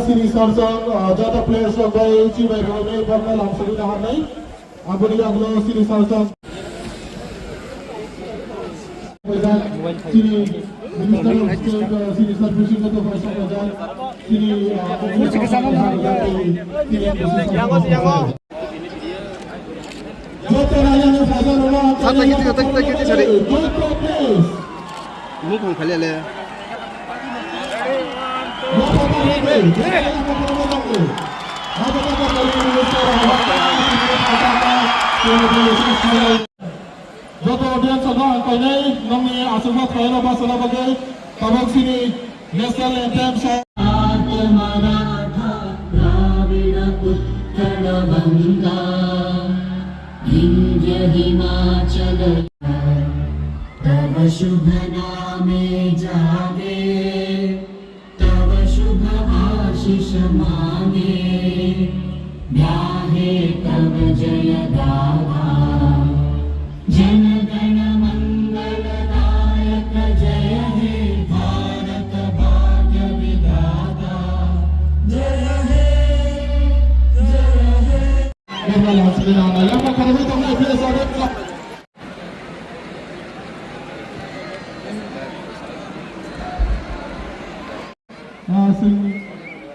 Sini sarjang jata players of the UC by Romy Bernal Hamsuri Nahanai. Abuni Aglo Sini sarjang. Sini Minister of State Sini Sarfishing of the Vice President. Sini Joto audience agak angkai ni, nongi asumah kaya bahasa bagai tabak sini national anthem song. तव शुभ नामे जागे तव शुभ आशीष मांगे ब्याहे तव जय गाथा जन गण मंगलदायक जय हे भारत भाग्य विधाता जय हे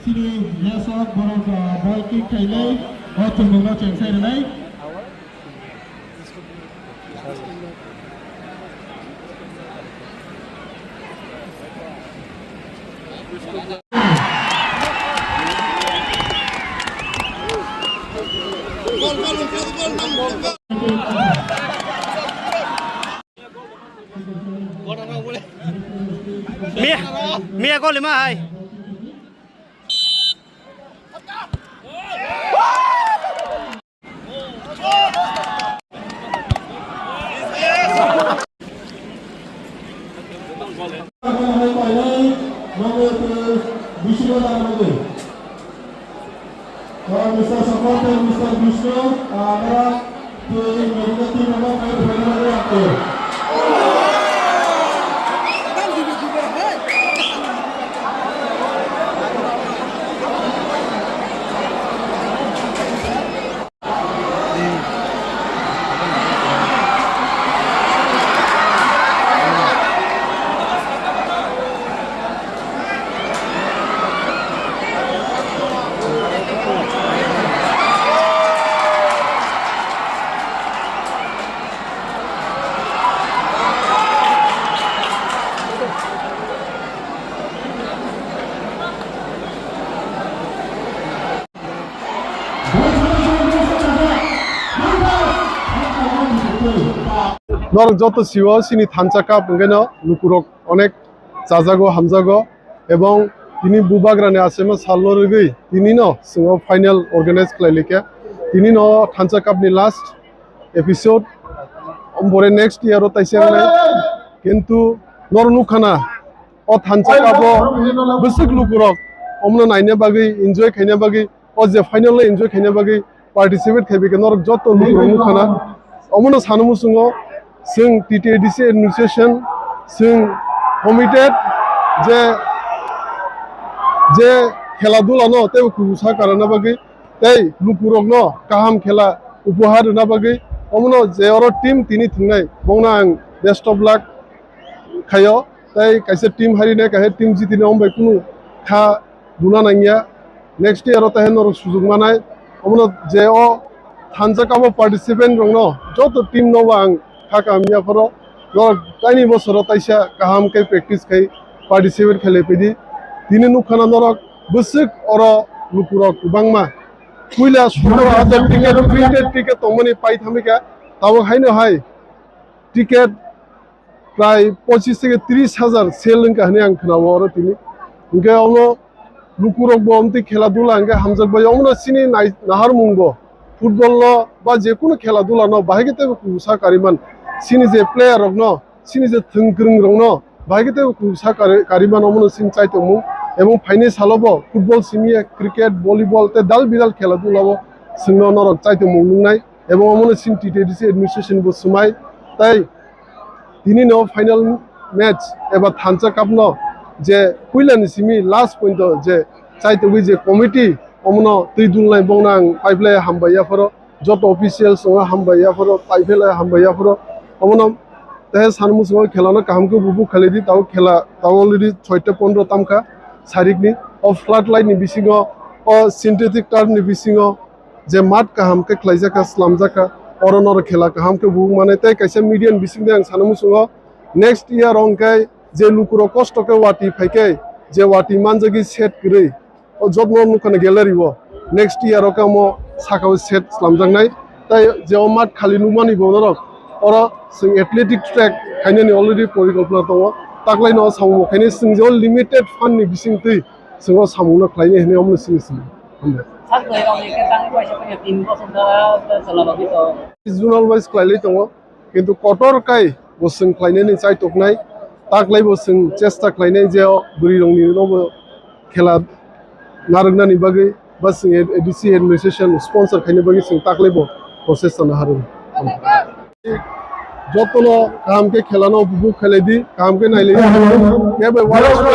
Sini Yasok Borok Boyki Kailai Otum Bunga Chengsai Renai Mia có lima hai. Mr. Supporter, Mr. Vishnu, मेरा तो मेडिकल टीम member मैं बना रहा हूँ Norok joto siwo sini thanchaka bungeno lukurok onek jajago hamjago ebong tini bubagrani asema salorigui tini no singo final organize khlailike tini no thanchaka ni last episode ombore next year taisengale kintu nornukhana o thanchaka bo bisik lukurok omno naine bagi enjoy khaina bagi o je final le enjoy khaina bagi participate khaibike norok joto lukuroknukhana omno sanumusungo जों TTADC administration जों committed जे खेला दुला न ते कुसा करना बागै ते लुकुरक न काहाम खेला उपहार ना बागै अमनो जे और टीम तिनी थिंनाय बंगना आं बेस्ट अफ लक खायो ते कैसे टीम हारिने काहे टीम जितिने अमबाय कुनु खा बुना नांगिया नेक्स्ट ईयर त हेन और सुजुग मानाय अमनो जे ओ थानजाकाबो पार्टिसिपेंट रंग न जतो टीम न आं Kami aparo, no tiny bosoro taisha kaham kai practice kai participate khale pedi তিনি নুখানা নরক বসুক অর লুকুরক বাংমা কুইলা 17,000 টিকেট প্রিন্টেড টিকেট তমনি পাই থামিকা তাও হাইনো হাই টিকেট প্রায় 25 থেকে 30,000 সেল ইনকা হানি আং খনাও আর তিনি ইনকা অনো লুকুরক বমতি খেলাধুলা ইনকা হামজাকবাই অমনা সিনি নাহার মুংবো ফুটবল বা যে কোনো খেলাধুলা ন বাহিগেতে কুসা কারিমান সিনি যে প্লেয়ার রক ন সিনি যে থংগ্রং রং ন বাহিগেতে কুসা কারিমান অমন সিন চাইতে মু এবং ফাইনে সালবো ফুটবল সিমিয়ে ক্রিকেট ভলিবল তে দাল বিদাল খেলাধুলাবো সিংন নরক চাইতে মু নুংনাই এবং অমন সিন টিটিডিসি অ্যাডমিনিস্ট্রেশন বো সুমাই তাই তিনি ন ফাইনাল ম্যাচ এবার থানচা কাপ ন যে কুইলানি সিমি লাস্ট পয়েন্ট যে চাইতে উই যে কমিটি অমন তুই দুলনাই বংনাং পাইফলাই হামবাইয়াফোর যত অফিসিয়াল সঙ্গ হামবাইয়াফোর পাইফলাই হামবাইয়াফোর অমন তাহে সানমু সঙ্গ খেলানো কাহামকে বুবু খালিদি তাও খেলা তাও অলরেডি 6টা 15 তামকা সারিকনি অ ফ্লাড লাইটনি বিসিङ অ সিনথেটিক টার্মনি বিসিङ যে মাঠ কাহামকে খ্লাইজাকা স্লামজাका অরনর খেলা কাহামকে বুবু মানে তাই কাইসা মিডিয়ান বিসিङ দে आं सानमु सঙ্ग नेक्स्ट ইয়ার অংকাই যে লুকুরো কষ্টকে ওয়াটি ফাইকে যে ওয়াটি মানজাগি সেট গরৈ ও যত্ন নুখানে গ্যালারিব নেক্সট ইয়ার কাম সাকাও সেট স্লামজাंनाय তাই যে মাঠ খালি নুমানি বনরক অর जों एथलेटिक ट्रैक खायनानि अलरेडी परिकल्पना दङ ताकलाय न सामु खायने जों जे लिमिटेड फंडनि बिसिं तै जों सामुनो खायने हेने हमनो सिंसिं जोनाल वाइज खायलै दङ किन्तु कटर काय बसों खायनानि चाइ तकनाय ताकलाय बसों चेष्टा खायनाय जे बुरि रंनि नबो खेला नारगनानि बागै बस एडीसी एडमिनिस्ट्रेशन स्पॉन्सर खायने बागै जों ताकलायबो प्रसेस जानो हादों যতন কামকে খেলানো বুবু খেলাইদি কামকে নাইলে কেবে ওয়ার্ল্ড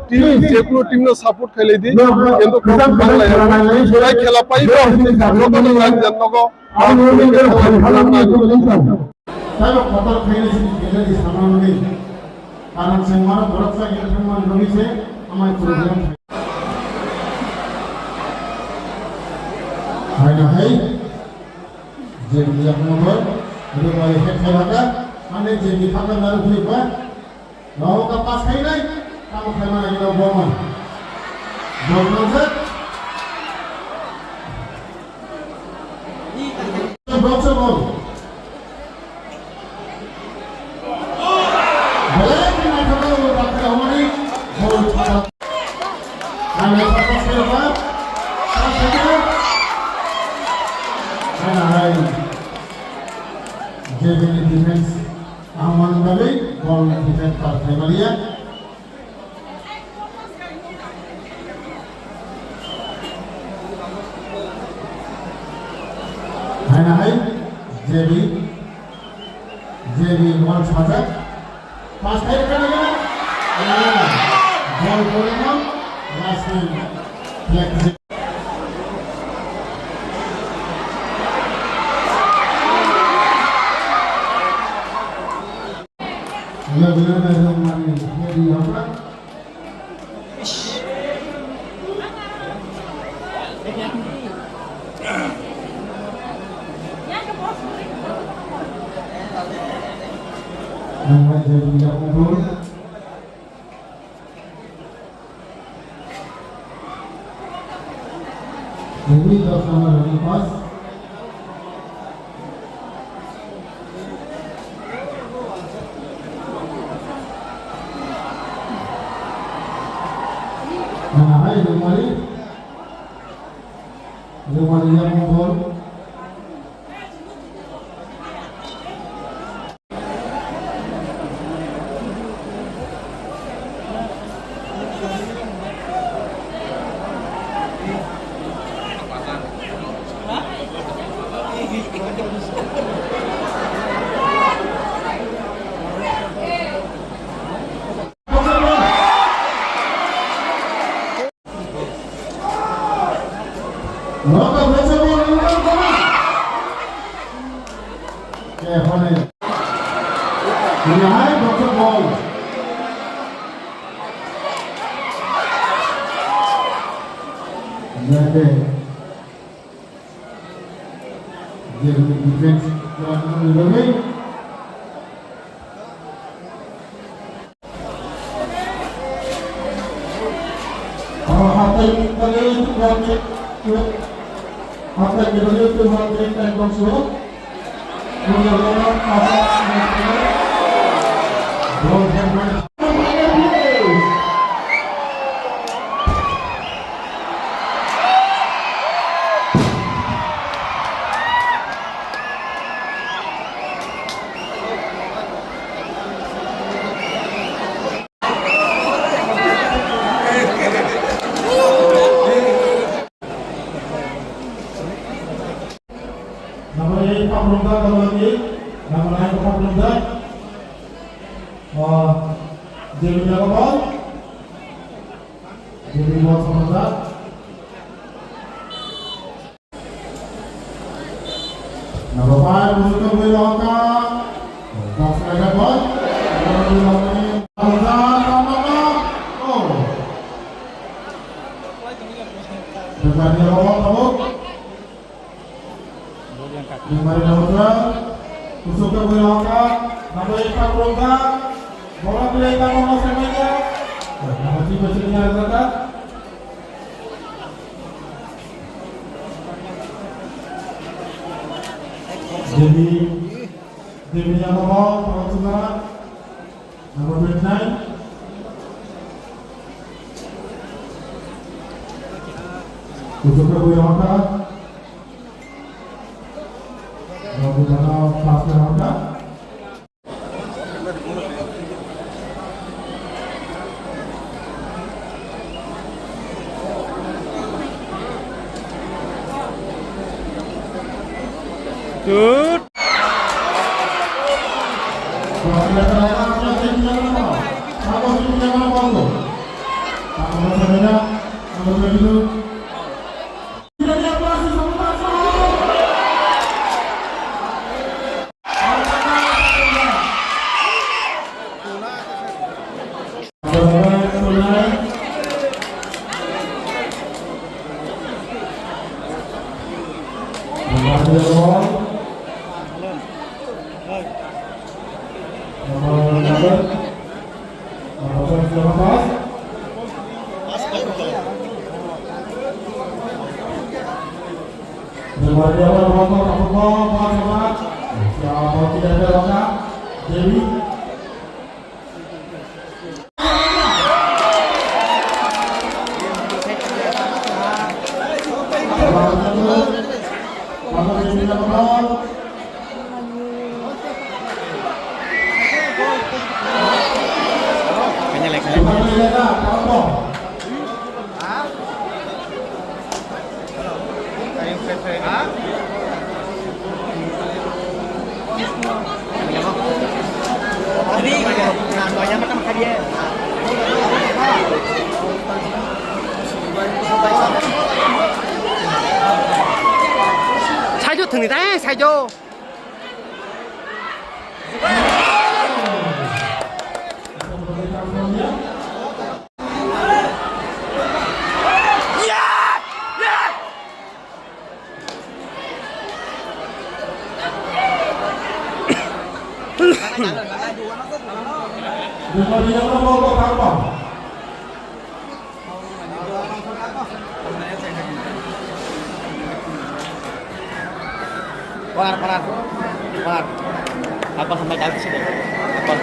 টিম যে কোনো টিম নো সাপোর্ট খেলাইদি কিন্তু বাংলায় সবাই খেলা পাইব যতন রান জানগো তাই কত খেলেছি গ্যালারি সামনে কারণ সেমার ভরসা গেলমান রইছে আমার প্রোগ্রাম হয় না ভাই যে আপনার Ini boleh hebat mana jadi kapan baru beli buat, lalu kapas kain lagi, kamu kena lagi lalu boman, set, boxer ball, boleh kita kalau pakai awal ni, ball, anda kapas kain apa, kapas kain, mana hai. जेबेनी defence आमान बाले ball defence कर फेमलिया है ना है जेबी ball छाता पास है करेगा बॉल करेगा लास्ट में flag Ya benar ada mana jadi apa? Nama jadi tidak mundur. Jadi terus nama dari pas. Hai Lumari yang mohon Maka berasa bola luar bola. Hone. Ini hai berasa bola. Jadi, defense yang menurut Namanya Pak Belumda kalau lagi, namanya Pak Belumda. Jadi berapa bal? Jadi bal sama. Nama Pak Belumda berapa? Tak saya bal. Berani awal kamu? Mari nama usuk ke belakang, nama Pak Belumda. Bola beli nama semuanya. Nama tiba sini ada. Jadi nama para saudara, nama Bednai. Usuk ke belakang. Nama nama pas belakang. Good. 사줘 등이다 사줘. Par. Apa sampai kali sini? Apa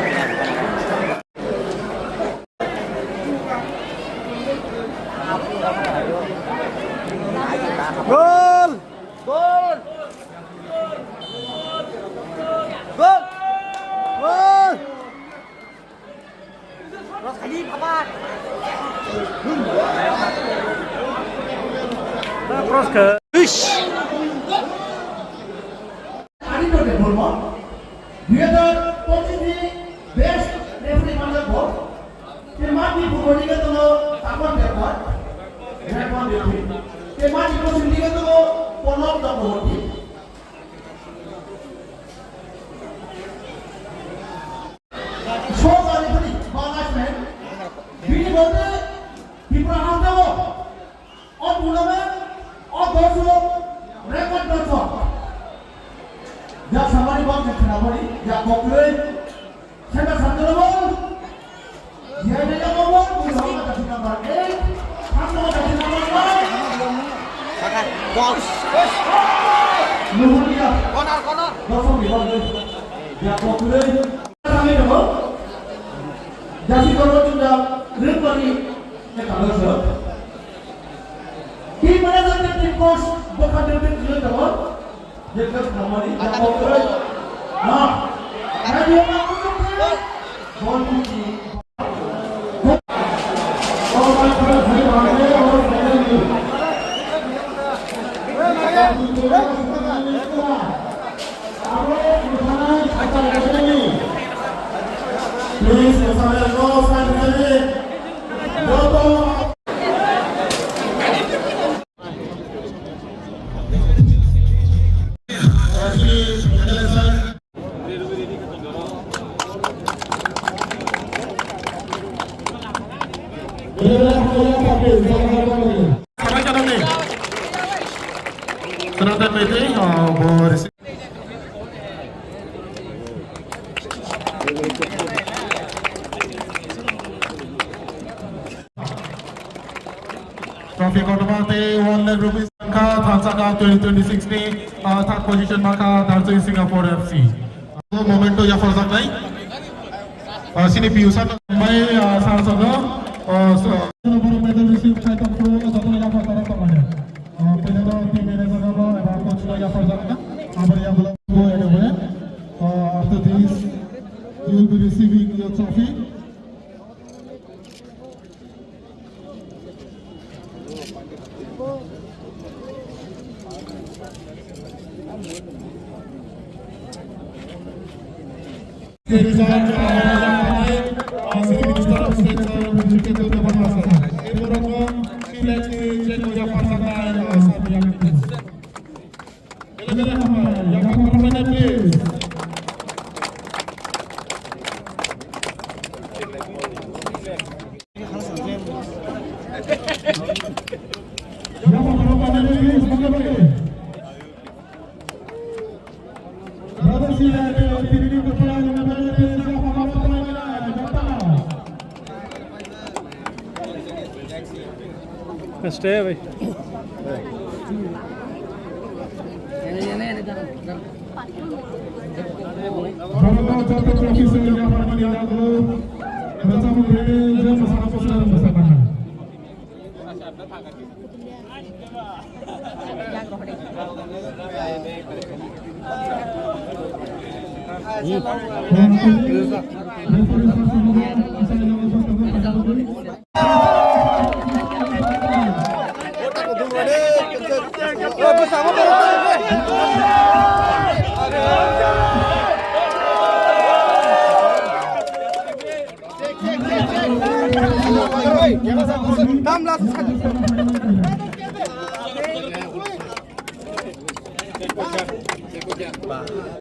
Gol! Gol! Gol! Gol! Terus kali papat. Terus ke Ush. Dia posisi best referee mana bol? Kemati pukul ni kan tu takkan dapat. Dapat dia. Kemati posisi ni kan tu polong tak boleh. So kali ni balas main. Bini boleh diperahkan tu. Or tournament, or dorsal, record dorsal. Jab samari bang jab kenapa ni? Jab popular, saya tak sambil bang. Dia ada yang ngomong, kita tak kita bang. Kamu tak kita Nuhunnya. Langsung dibangun. Ya populer. Kami demo. Jadi kalau tidak repari, kalau sah. Di mana saja tim kos bukan tim jelas demo. Jika kami ya populer. Nah, ada yang nak populer. Bonus. Please, saya go finally. Go. Penonton meeting bersih. Trophy Kodamate One Lakh Rupees Maka Thansa Cup 2026 ni third position Maka Darjeeling Singapore FC. Momento ya Farzak naik. Sini piusan mai sarsana. Nomor medal receive item pro satu yang Farzak kemana? Penyelenggara tim manager apa? Coach ya Farzak na. Abar yang belum go ada boleh. After this, you will be receiving your trophy. Stay away.